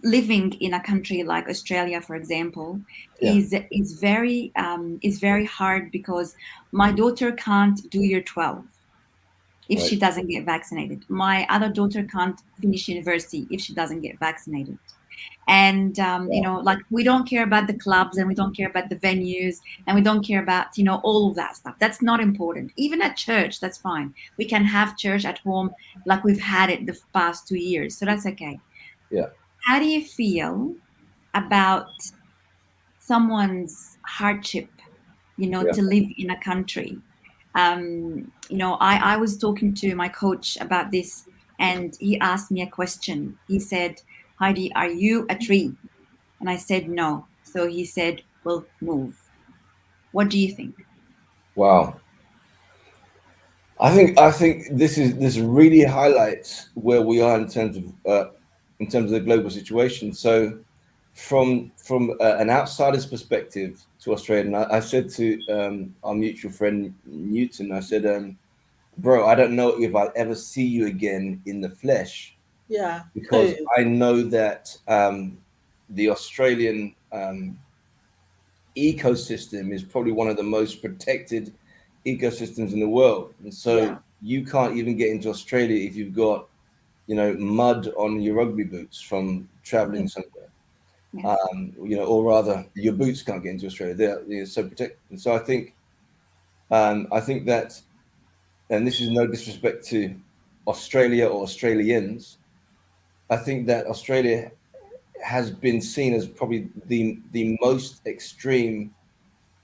living in a country like Australia, for example, Yeah. is very hard because my daughter can't do year 12 if Right. she doesn't get vaccinated. My other daughter can't finish university if she doesn't get vaccinated. And you Wow. know, like we don't care about the clubs and we don't care about the venues and we don't care about, you know, all of that stuff. That's not important. Even at church, that's fine. We can have church at home like we've had it the past 2 years, so that's okay. Yeah. How do you feel about someone's hardship, you know, Yeah. to live in a country? You know, I was talking to my coach about this and he asked me a question. He said, Heidi, are you a tree? And I said, no. So he said, well, move. What do you think? Wow. I think this really highlights where we are in terms of the global situation. So from an outsider's perspective to Australia, and I said to our mutual friend Newton, I said, bro, I don't know if I'll ever see you again in the flesh Yeah. because Hey. I know that the Australian ecosystem is probably one of the most protected ecosystems in the world. And so Yeah. you can't even get into Australia if you've got, mud on your rugby boots from traveling Mhm. somewhere. Yeah. Or rather, your boots can't get into Australia. They're so protected. And so I think that, and this is no disrespect to Australia or Australians, I think that Australia has been seen as probably the most extreme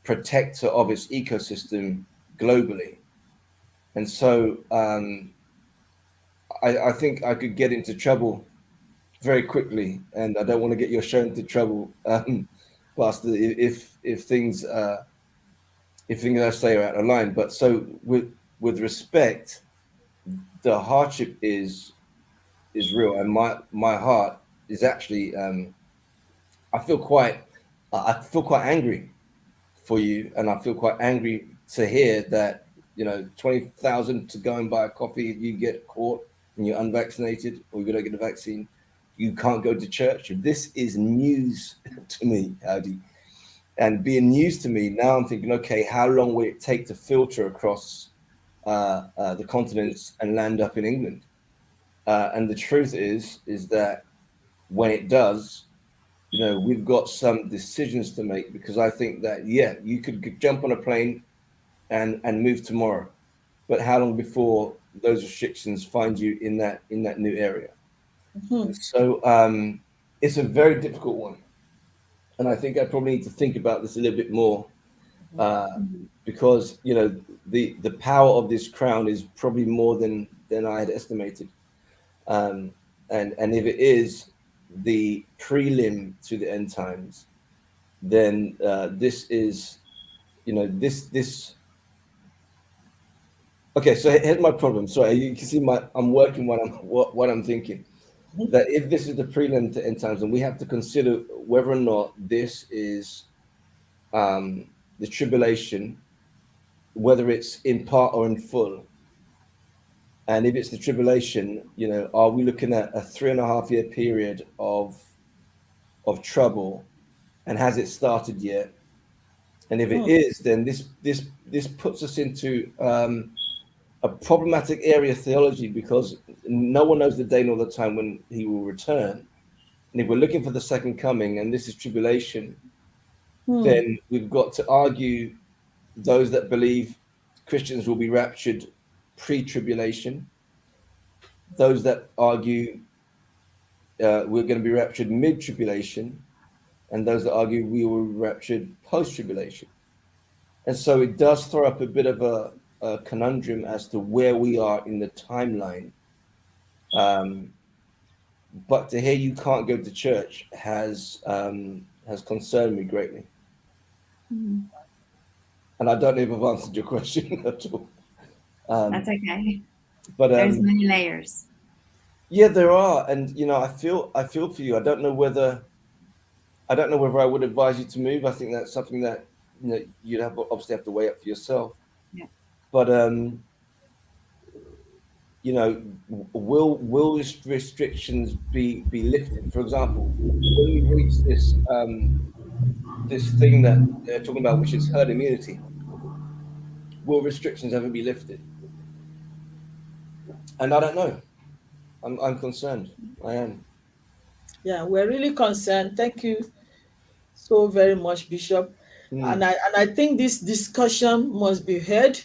protector of its ecosystem globally. And so I think I could get into trouble very quickly, and I don't want to get your show into trouble, Pastor, if things I say are out of line. But so with respect, the hardship is real, and my heart is actually I feel quite I feel quite angry for you, and I feel quite angry to hear that 20,000 to go and buy a coffee if you get caught and you're unvaccinated or you don't get the vaccine, you can't go to church. This is news to me, Howdy, and being news to me now. I'm thinking, okay, how long will it take to filter across the continents and land up in England? And the truth is that when it does, we've got some decisions to make because I think that, yeah, you could jump on a plane and move tomorrow, but how long before those restrictions find you in that new area? And Mhm. so it's a very difficult one, and I think I probably need to think about this a little bit more uh, Mhm. because the power of this crown is probably more than I had estimated. um, and if it is the prelim to the end times, then this is this. Okay, so here's my problem. Sorry, you can see I'm working what I'm thinking. That if this is the prelim to end times, and we have to consider whether or not this is the tribulation, whether it's in part or in full. And if it's the tribulation, are we looking at a 3.5 year period of trouble, and has it started yet? And if it Mhm. is, then this puts us into a problematic area of theology because no one knows the day nor the time when he will return. And if we're looking for the second coming and this is tribulation, Mhm. then we've got to argue those that believe Christians will be raptured pre-tribulation, those that argue we're going to be raptured mid-tribulation, and those that argue we will be raptured post-tribulation. And so it does throw up a bit of a conundrum as to where we are in the timeline Um, but to hear you can't go to church has concerned me greatly. Mm, And I don't know if I've answered your question at all. that's Um, okay. but There's many layers. yeah, there are, and I feel for you. I don't know whether I would advise you to move. I think that's something that you'd have obviously have to weigh up for yourself. Yeah. But you know, will restrictions be lifted? For example, when we reach this thing that they're talking about, which is herd immunity, will restrictions ever be lifted? And I don't know. I'm concerned. I am. Yeah, we're really concerned. Thank you so very much, Bishop. Hmm. And I think this discussion must be heard,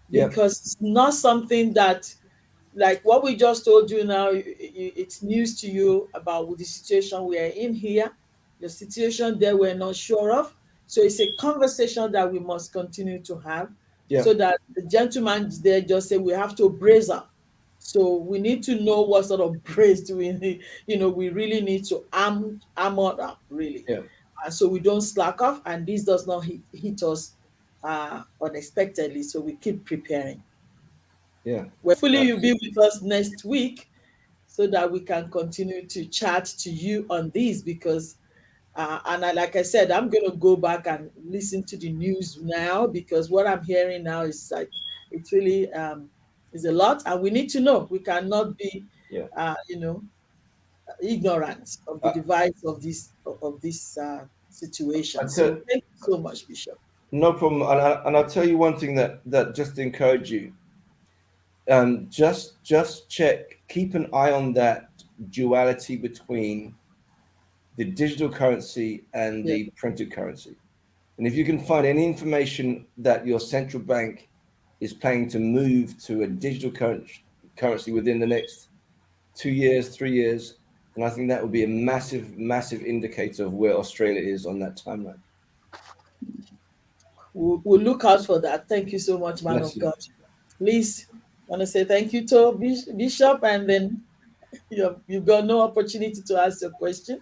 Yep. because it's not something that, like what we just told you now, it's news to you about the situation we are in here, the situation there we're not sure of. So it's a conversation that we must continue to have, so Yep. that the gentleman there just said we have to brace up. So we need to know what sort of brace do we need. We really need to armor up, really. Yep. And so we don't slack off, and this does not hit us unexpectedly. So we keep preparing. Yeah. Hopefully, you'll be Absolutely. with us next week so that we can continue to chat to you on these, because, like I said, I'm going to go back and listen to the news now, because what I'm hearing now is like, it's really is a lot, and we need to know. We cannot be, Yeah. uh, you know, ignorant of the I, device of this I situation. tell So thank you so much, Bishop. No problem. And I'll tell you one thing that just to encourage you. Just check, keep an eye on that duality between the digital currency and Yeah. the printed currency. And if you can find any information that your central bank is planning to move to a digital currency within the next 2 years, 3 years, then I think that would be a massive, massive indicator of where Australia is on that timeline. We'll look out for that. Thank you so much, man Bless of you. God. Please, want to say thank you to Bishop, and then you've got no opportunity to ask your question.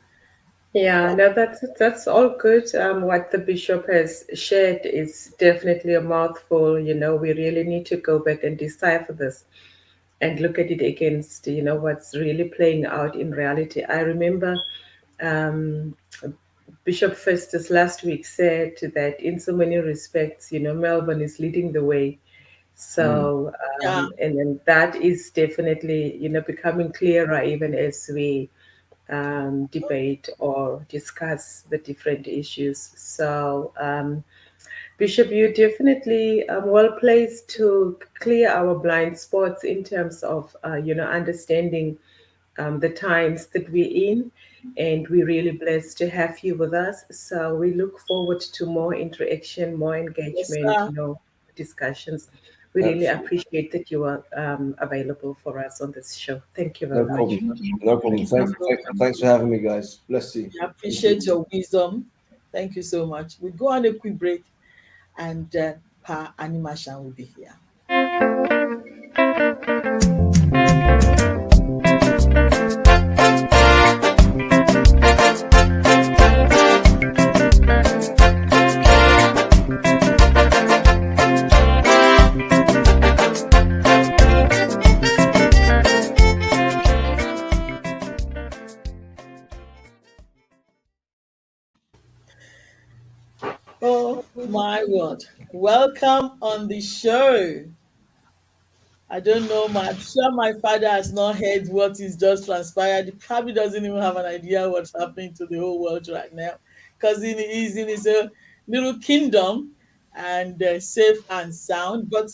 Yeah, But no, that's all good. What the bishop has shared is definitely a mouthful. We really need to go back and decipher this and look at it against, what's really playing out in reality. I remember um, Bishop Festus last week said that in so many respects, Melbourne is leading the way. Mm. So, yeah, and that is definitely, becoming clearer even as we debate or discuss the different issues. So, Bishop, you're definitely well placed to clear our blind spots in terms of, understanding the times that we're in. And we're really blessed to have you with us. So we look forward to more interaction, more yes, engagement, sir. discussions. We really Absolutely. appreciate that you are available for us on this show. Thank you No very much. problem. Thank you. No Thank problem. you so No much. problem. Thanks for having me, guys. Bless you. We Thank you. appreciate your wisdom. Thank you so much. We go on a quick break, and Pa Animashan will be here. Oh my word! Welcome on the show. I don't know. I'm sure my father has not heard what is just transpired. He probably doesn't even have an idea what's happening to the whole world right now, because he's in his little kingdom, and safe and sound. But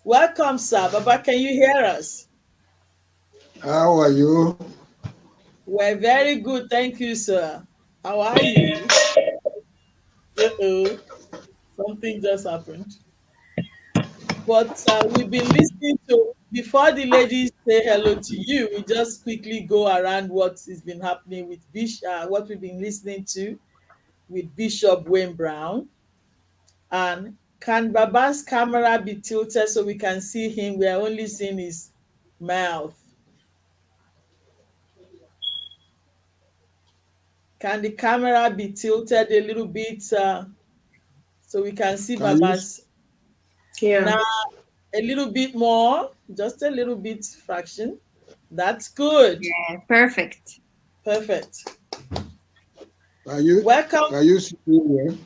welcome, sir. Baba, can you hear us? How are you? We're very good. Thank you, sir. How are you? Uh-oh. Something just happened. But we've been listening to, before the ladies say hello to you, we just quickly go around what has been happening with what we've been listening to with Bishop Wayne Brown. And can Baba's camera be tilted so we can see him? We are only seeing his mouth. Can the camera be tilted a little bit so we can see Can you Baba's Yeah. now? A little bit more, just a little bit fraction. That's good. Yeah, perfect. Perfect. can Welcome. you see me well?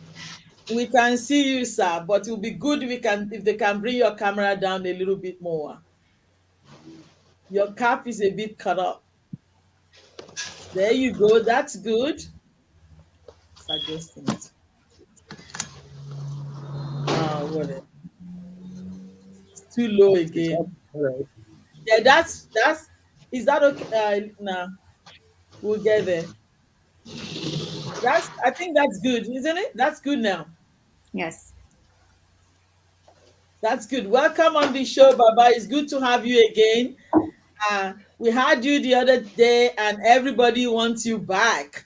We can see you, sir, but it will be good if they can bring your camera down a little bit more. Your cap is a bit cut up. There you go. That's good. Suggesting it. Whatever. It's too low It's again. all right. Yeah, that's. Is that okay? Nah, we'll get there. I think that's good, isn't it? That's good now. Yes. That's good. Welcome on the show, Baba. It's good to have you again. We had you the other day, and everybody wants you back.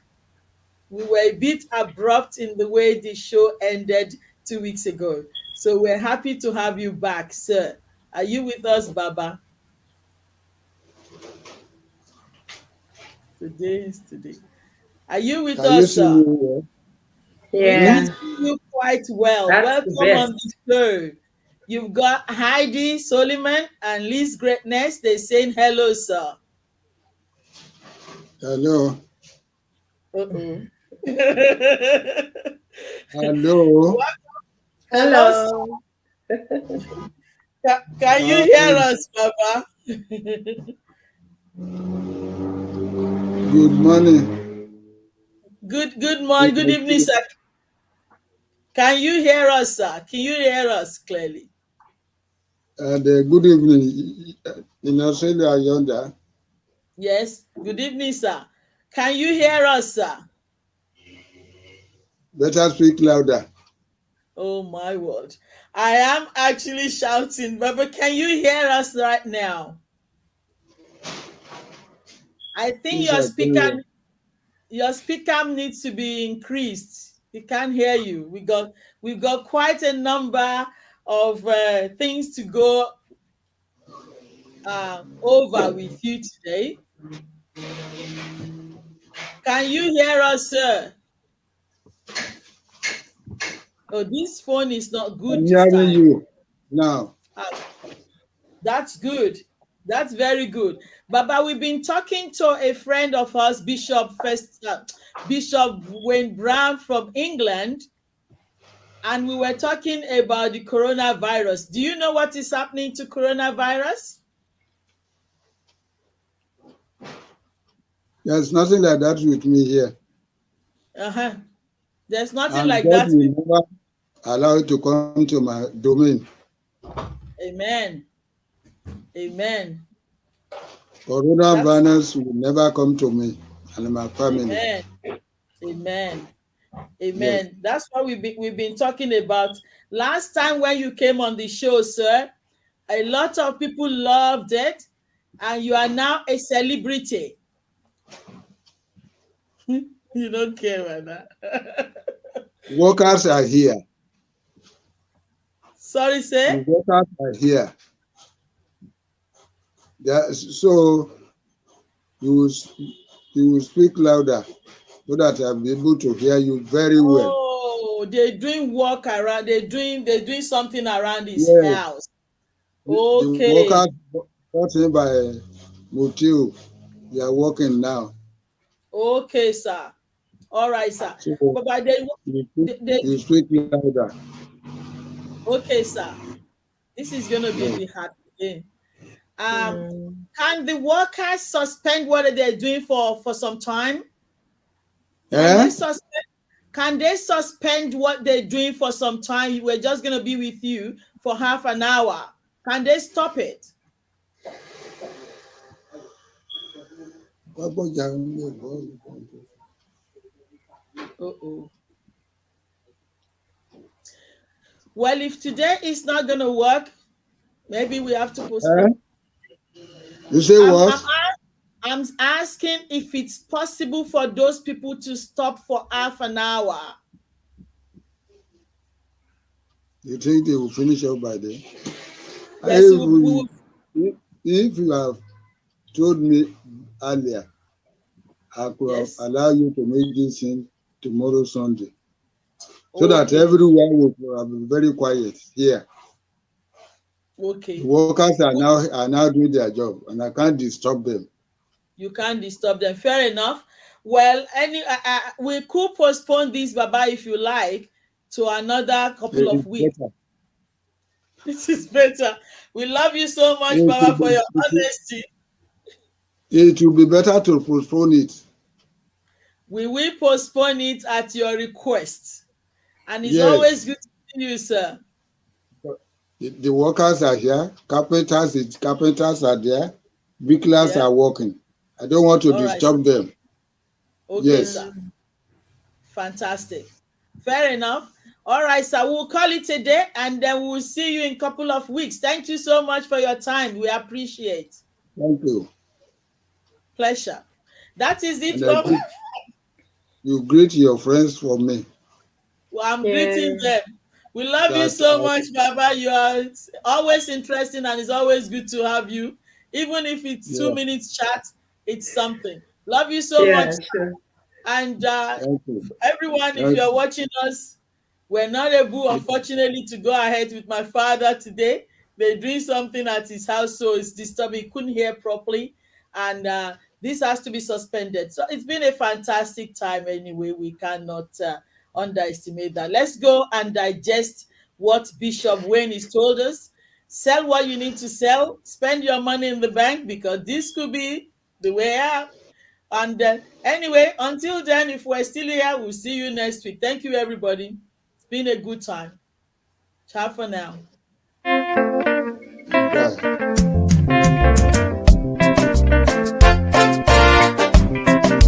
We were a bit abrupt in the way the show ended 2 weeks ago. So we're happy to have you back, sir. Are you with us, Baba? Today is today. Are you with Can you us, see me sir? well? We can Yeah. see you quite well. That's the Welcome on best. the show. You've got Heidi Soliman and Liz Greatness. They're saying hello, sir. Hello. Uh-oh. Hello. Hello, sir. Hello. Can you hear us, Baba? Good morning. Good morning, good evening, sir. Can you hear us, sir? Can you hear us clearly? And good evening. In Australia, yonder. Yes. Good evening, sir. Can you hear us, sir? Better speak louder. Oh my word. I am actually shouting, Baba. Can you hear us right now? I think Things are very well. your speaker needs to be increased. We can't hear you. We've got quite a number of things to go over with you today. Can you hear us, sir? Oh, this phone is not I'm good this hearing time. you now. That's good. That's very good. Baba, we've been talking to a friend of ours, Bishop Wayne Brown from England, and we were talking about the coronavirus. Do you know what is happening to coronavirus? There's nothing like that with me here. Uh-huh. There's nothing And like God that. will never allow it to come to my domain. Amen. Amen. Coronavirus will never come to me and my family. Amen. Amen. Yes. Amen. That's what we've been talking about. Last time when you came on the show, sir, a lot of people loved it, and you are now a celebrity. You don't care about that. Workers are here. Sorry, sir. The workers are here. So you will speak louder so that I'll be able to hear you very well. Oh, they're doing work around. They're doing something around his Yes. house. The Okay. workers brought in by Mutiu, they are working now. Okay, sir. All right, sir. So But you speak louder. okay, sir. This is gonna be the hard thing. Can the workers suspend what they're doing for some time? Can they suspend what they're doing for some time? We're just gonna be with you for half an hour. Can they stop it? Uh-oh. Well, if today is not gonna work, maybe we have to postpone. You say what? I'm asking if it's possible for those people to stop for half an hour. You think they will finish up by then? Yes, If you have told me earlier, I could have Yes. allowed you to make this thing tomorrow Sunday, so that Okay. everyone will be very quiet here. The Okay. workers are now doing their job, and I can't disturb them. You can't disturb them. Fair enough. Well, we could postpone this, Baba, if you like, to another couple of It's weeks. better. This is better. We love you so much, It will Baba, for be, your it will, honesty. it will be better to postpone it. We will postpone it at your request. And it's always Yes, good to see you, sir. the workers are here. Carpenters are there. Bricklayer Yeah. are working. I don't want to All right, sir. disturb them. Okay, Yes, sir. Fantastic. Fair enough. All right, sir. We'll call it a day and then we'll see you in a couple of weeks. Thank you so much for your time. We appreciate. thank you. Pleasure. That is it And from you greet your friends for me. I'm greeting Yeah. them. We love you That so much, Baba. You are always interesting and it's always good to have you. Even if it's yeah, 2 minutes chat, it's something. Love you so much. Yeah, sure. And thank you. everyone, if Thank you're you. watching us, we're not able, unfortunately, to go ahead with my father today. They're doing something at his house, so it's disturbing. He couldn't hear properly. And this has to be suspended. So it's been a fantastic time anyway. We cannot underestimate that. Let's go and digest what Bishop Wayne has told us. Sell what you need to sell. Spend your money in the bank because this could be the way out. And anyway, until then, if we're still here, we'll see you next week. Thank you, everybody. It's been a good time. Ciao for now.